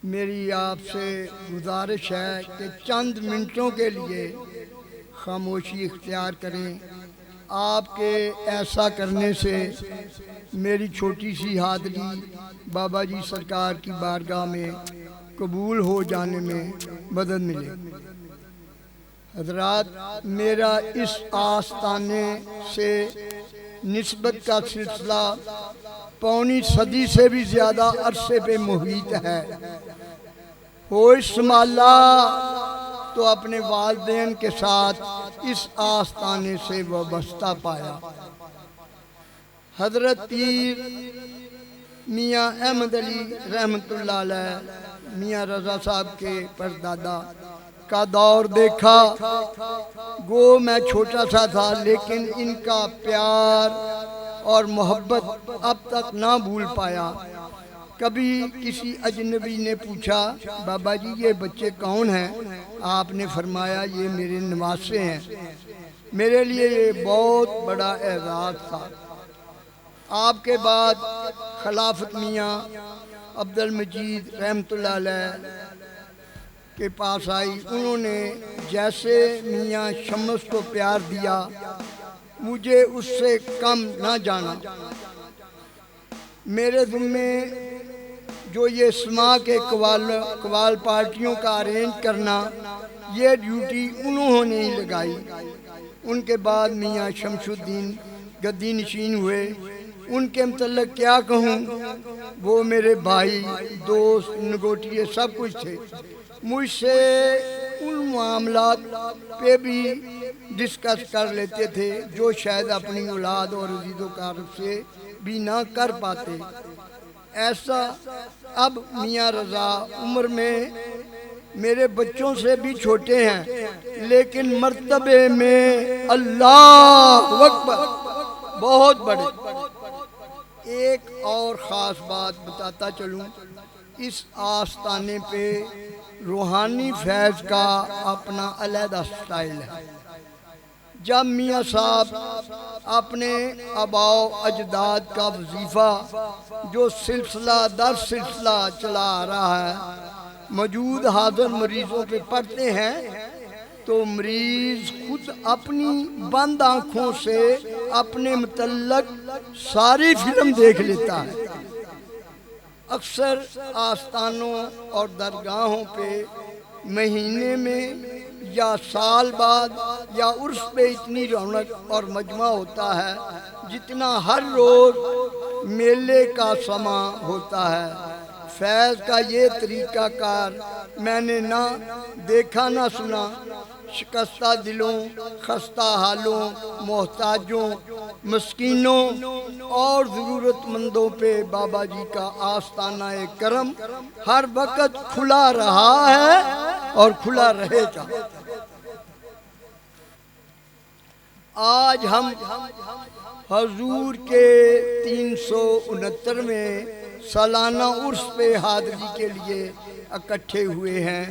میری آپ سے گزارش ہے کہ چند منٹوں کے لیے خاموشی اختیار کریں۔ آپ کے ایسا کرنے سے میری چھوٹی سی حاضری بابا جی سرکار کی بارگاہ میں قبول ہو جانے میں مدد ملے۔ حضرات، میرا اس آستانے سے نسبت کا سلسلہ پونی صدی سے بھی زیادہ عرصے پہ محیط ہے۔ ہوش سنبھالا تو اپنے والدین کے ساتھ اس آستانے سے وابستہ پایا۔ حضرت پیر میاں احمد علی رحمۃ اللہ علیہ میاں رضا صاحب کے پردادا کا دور دیکھا۔ گو میں چھوٹا سا تھا، لیکن ان کا پیار اور محبت اب تک نہ بھول پایا۔ کبھی کسی اجنبی نے پوچھا، بابا جی یہ بچے کون ہیں؟ آپ نے فرمایا یہ میرے نواسے ہیں۔ میرے لیے یہ بہت بڑا اعزاز تھا۔ آپ کے بعد خلافت میاں عبد المجید رحمۃ اللہ علیہ کے پاس آئی۔ انہوں نے جیسے میاں شمس کو پیار دیا، مجھے اس سے کم نہ جانا۔ میرے ذمے جو یہ سما کے قوال پارٹیوں کا ارینج کرنا، یہ ڈیوٹی انہوں نے ہی لگائی۔ ان کے بعد میاں شمس الدین گدی نشین ہوئے۔ ان کے متعلق کیا کہوں، وہ میرے بھائی، دوست، نگوٹیے سب کچھ تھے۔ مجھ سے ان معاملات پہ بھی ڈسکس کر لیتے تھے جو شاید اپنی اولاد اور عزیز و اقارب سے بھی نہ کر پاتے۔ ایسا اب میاں رضا عمر میں میرے بچوں سے بھی چھوٹے ہیں، لیکن مرتبے میں اللہ اکبر بہت بڑے۔ ایک اور خاص بات بتاتا چلوں، اس آستانے پہ روحانی فیض کا اپنا علیحدہ سٹائل ہے۔ جب میاں صاحب اپنے آباء و اجداد کا وظیفہ جو سلسلہ در سلسلہ چلا آ رہا ہے موجود حاضر مریضوں پہ پڑھتے ہیں، تو مریض خود اپنی بند آنکھوں سے اپنے متعلق ساری فلم دیکھ لیتا ہے۔ اکثر آستانوں اور درگاہوں پہ مہینے میں یا سال بعد یا عرس پہ اتنی رونق اور مجمع ہوتا ہے جتنا ہر روز میلے کا سما ہوتا ہے۔ فیض کا یہ طریقہ کار میں نے نہ دیکھا نہ سنا۔ شکستہ دلوں، خستہ حالوں، محتاجوں، مسکینوں اور ضرورت مندوں پہ بابا جی کا آستانہ کرم ہر وقت کھلا رہا ہے اور کھلا رہے گا۔ آج ہم حضور کے 369ویں سالانہ عرس پہ حاضری کے لیے اکٹھے ہوئے ہیں۔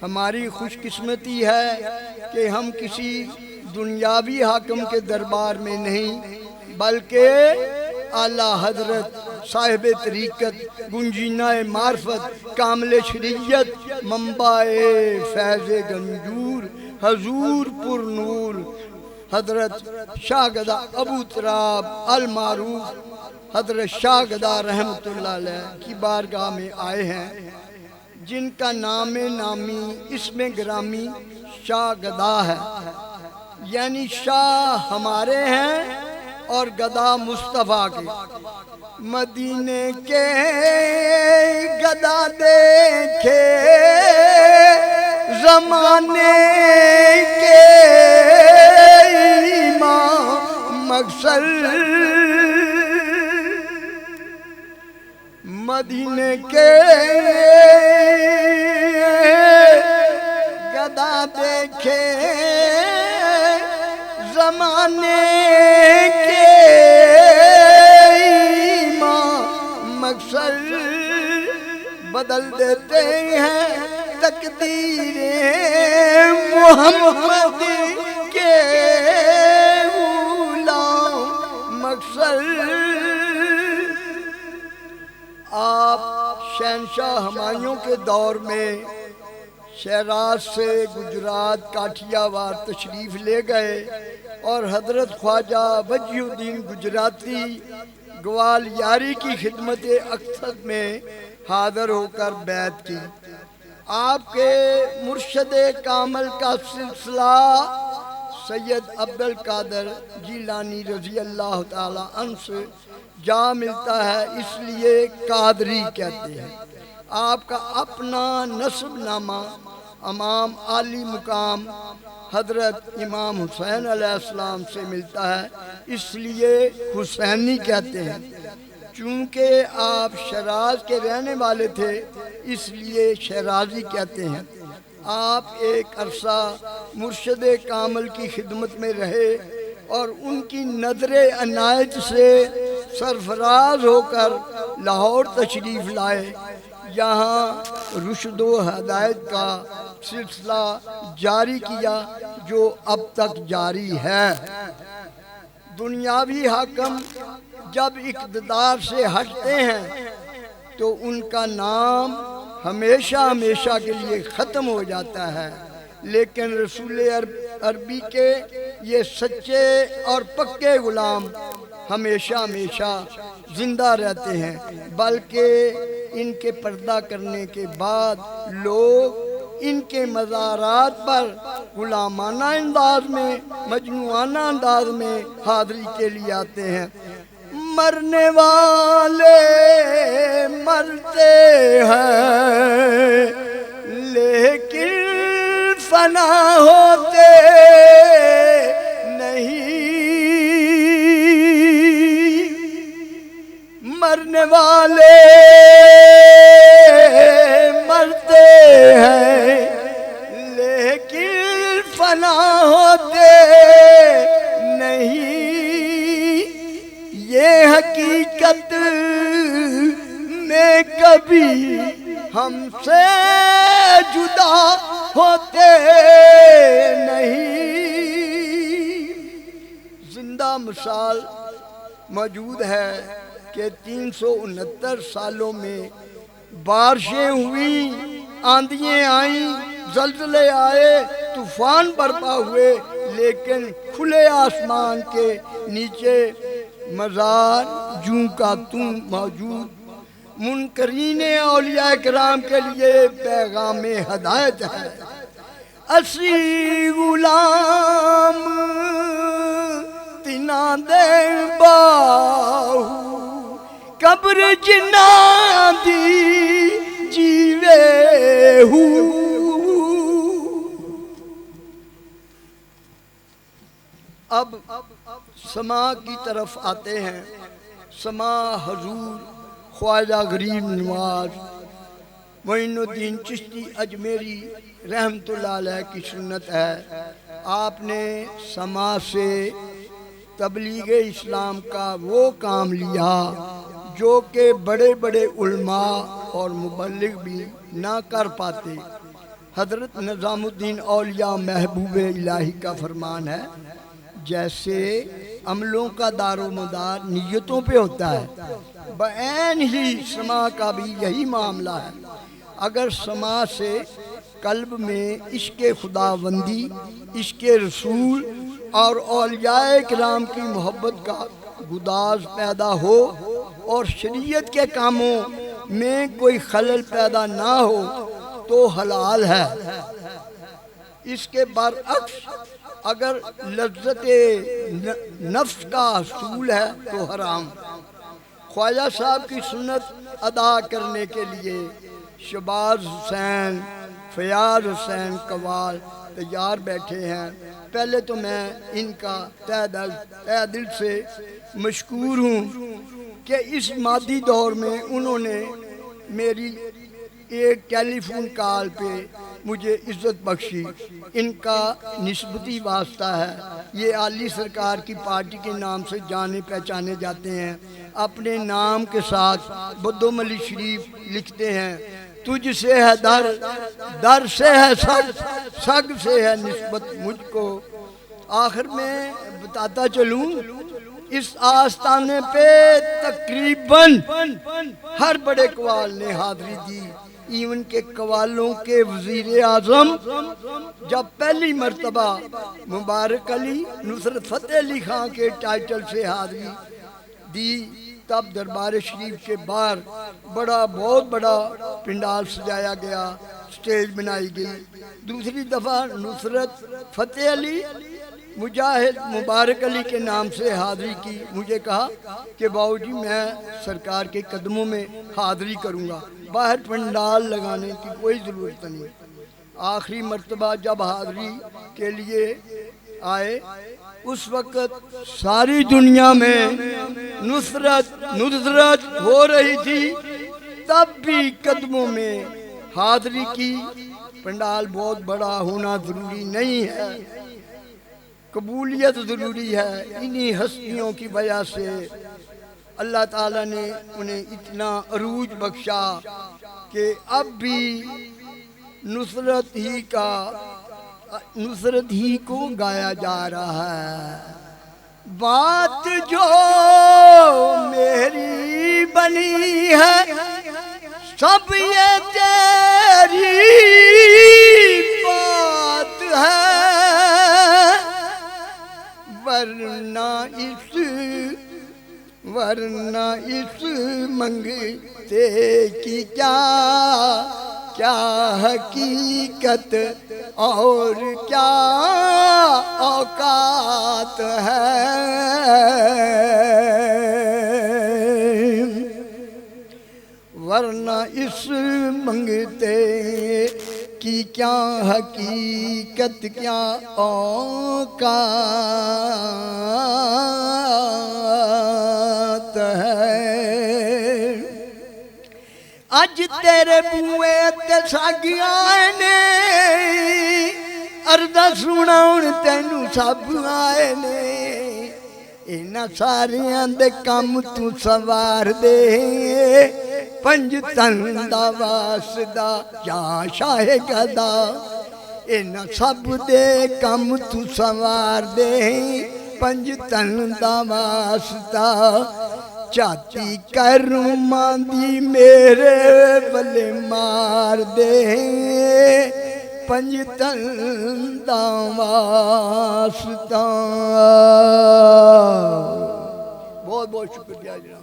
ہماری خوش قسمتی ہے کہ ہم کسی دنیاوی حاکم کے دربار میں نہیں، بلکہ اعلیٰ حضرت صاحب طریقت، گنجینہ معرفت، کامل شریعت، منبع فیض گنجور، حضور پر نور حضرت شاہ گدا ابو تراب المعروف حضرت شاہ گدا رحمۃ اللہ علیہ کی بارگاہ میں آئے ہیں، جن کا نام نامی اسم گرامی شاہ گدا ہے، یعنی شاہ ہمارے ہیں اور گدا مصطفیٰ کے۔ مدینے کے گدا دیکھے زمانے کے امام مقصد، مدینے کے گدا دیکھے زمانے کے امام مقصد، بدل دیتے ہیں تقدیر محمد کے غلام مقصد۔ آپ شہنشاہ ہمایوں کے دور میں شیراز سے گجرات کاٹھیا وار تشریف لے گئے اور حضرت خواجہ وجیہ الدین گجراتی گوالیاری کی خدمت اقصد میں حاضر ہو کر بیعت کی۔ آپ کے مرشد کامل کا سلسلہ سید عبدالقادر جیلانی رضی اللہ تعالیٰ عنہ سے جا ملتا ہے، اس لیے قادری کہتے ہیں۔ آپ کا اپنا نسب نامہ امام عالی مقام حضرت امام حسین علیہ السلام سے ملتا ہے، اس لیے حسینی کہتے ہیں۔ چونکہ آپ شیراز کے رہنے والے تھے اس لیے شیرازی کہتے ہیں۔ آپ ایک عرصہ مرشد کامل کی خدمت میں رہے اور ان کی نظر عنایت سے سرفراز ہو کر لاہور تشریف لائے۔ یہاں رشد و ہدایت کا سلسلہ جاری کیا جو اب تک جاری ہے۔ دنیاوی حاکم جب اقتدار سے ہٹتے ہیں تو ان کا نام ہمیشہ ہمیشہ کے لیے ختم ہو جاتا ہے، لیکن رسول عربی کے یہ سچے اور پکے غلام ہمیشہ ہمیشہ زندہ رہتے ہیں، بلکہ ان کے پردہ کرنے کے بعد لوگ ان کے مزارات پر غلامانہ انداز میں، مجنونانہ انداز میں حاضری کے لیے آتے ہیں۔ مرنے والے مرتے ہیں لیکن فنا ہوتے نہیں، مرنے والے مرتے ہیں لیکن فنا ہوتے نہیں، یہ حقیقت میں کبھی ہم سے جدا ہوتے نہیں۔ زندہ مثال موجود ہے کہ 369 سالوں میں بارشیں ہوئیں، آندھیاں آئیں، زلزلے آئے، طوفان برپا ہوئے، لیکن کھلے آسمان کے نیچے مزار جوں کا توں موجود۔ منکرین اولیاء کرام کے لیے پیغام ہدایت ہے۔ اسی غلام تنا دے باہو قبر جنا دی جیوے ہو۔ اب سما کی طرف آتے ہیں۔ سما حضور خواجہ غریب نواز معین الدین چشتی اجمیری رحمت اللہ علیہ کی سنت ہے۔ آپ نے سما سے تبلیغ اسلام کا وہ کام لیا جو کہ بڑے بڑے علماء اور مبلغ بھی نہ کر پاتے۔ حضرت نظام الدین اولیاء محبوب الہی کا فرمان ہے، جیسے عملوں کا دار و مدار نیتوں پہ ہوتا ہے، بعین ہی سما کا بھی یہی معاملہ ہے۔ اگر سما سے قلب میں عشق خداوندی، عشق رسول اور اولیاء کرام کی محبت کا گداز پیدا ہو اور شریعت کے کاموں میں کوئی خلل پیدا نہ ہو تو حلال ہے۔ اس کے برعکس اگر لذت نفس کا حصول ہے تو حرام۔ خواجہ صاحب کی سنت ادا کرنے کے لیے شباز حسین، فیاض حسین قوال تیار بیٹھے ہیں۔ پہلے تو میں ان کا تہہ دل سے مشکور ہوں کہ اس مادی دور میں انہوں نے میری ایک ٹیلی فون کال پہ مجھے عزت بخشی۔ ان کا نسبتی واسطہ ہے، یہ عالی سرکار کی پارٹی کے نام سے جانے پہچانے جاتے ہیں۔ اپنے نام کے ساتھ بدوم علی شریف لکھتے ہیں۔ تجھ سے ہے در، در سے ہے سگ، سگ سے ہے نسبت مجھ کو۔ آخر میں بتاتا چلوں اس آستانے پہ تقریباً ہر بڑے قوال نے حاضری دی، ایون کے قوالوں کے وزیر اعظم جب پہلی مرتبہ مبارک علی نصرت فتح علی خان کے ٹائٹل سے حاضری دی، تب دربار شریف کے باہر بہت بڑا پنڈال سجایا گیا، سٹیج بنائی گئی۔ دوسری دفعہ نصرت فتح علی مجاہد مبارک علی کے نام سے حاضری کی۔ مجھے کہا کہ باؤ جی میں سرکار کے قدموں میں حاضری کروں گا، باہر پنڈال لگانے کی کوئی ضرورت نہیں۔ آخری مرتبہ جب حاضری کے لیے آئے، اس وقت ساری دنیا میں نصرت ہو رہی تھی، تب بھی قدموں میں حاضری کی۔ پنڈال بہت بڑا ہونا ضروری نہیں ہے، قبولیت ضروری ہے۔ انہی ہستیوں کی وجہ سے اللہ تعالیٰ نے انہیں اتنا عروج بخشا کہ اب بھی نصرت ہی کو گایا جا رہا ہے۔ بات جو میری بنی ہے سب یہ تیری بات ہے، ورنہ اس منگتے کی کیا حقیقت اور کیا اوقات ہے۔ ورنہ اس منگتے کی کیا حقیقت کیا اوقات ہے۔ اج تیرے بوئے تے ساگیاں نے عرضاں سناؤن تینوں سب آئے نے، انہاں ساریاں دے کم تو سوار دے، پنج تن دا واسطہ یا شاہ گدا، انہاں سب دے کم تو سوار دے، پنج تن دا واسطہ، چاتی کروں ماندی میرے بلے مار دے، پنج تن دا واسطہ۔ بہت بہت شکریہ جناب۔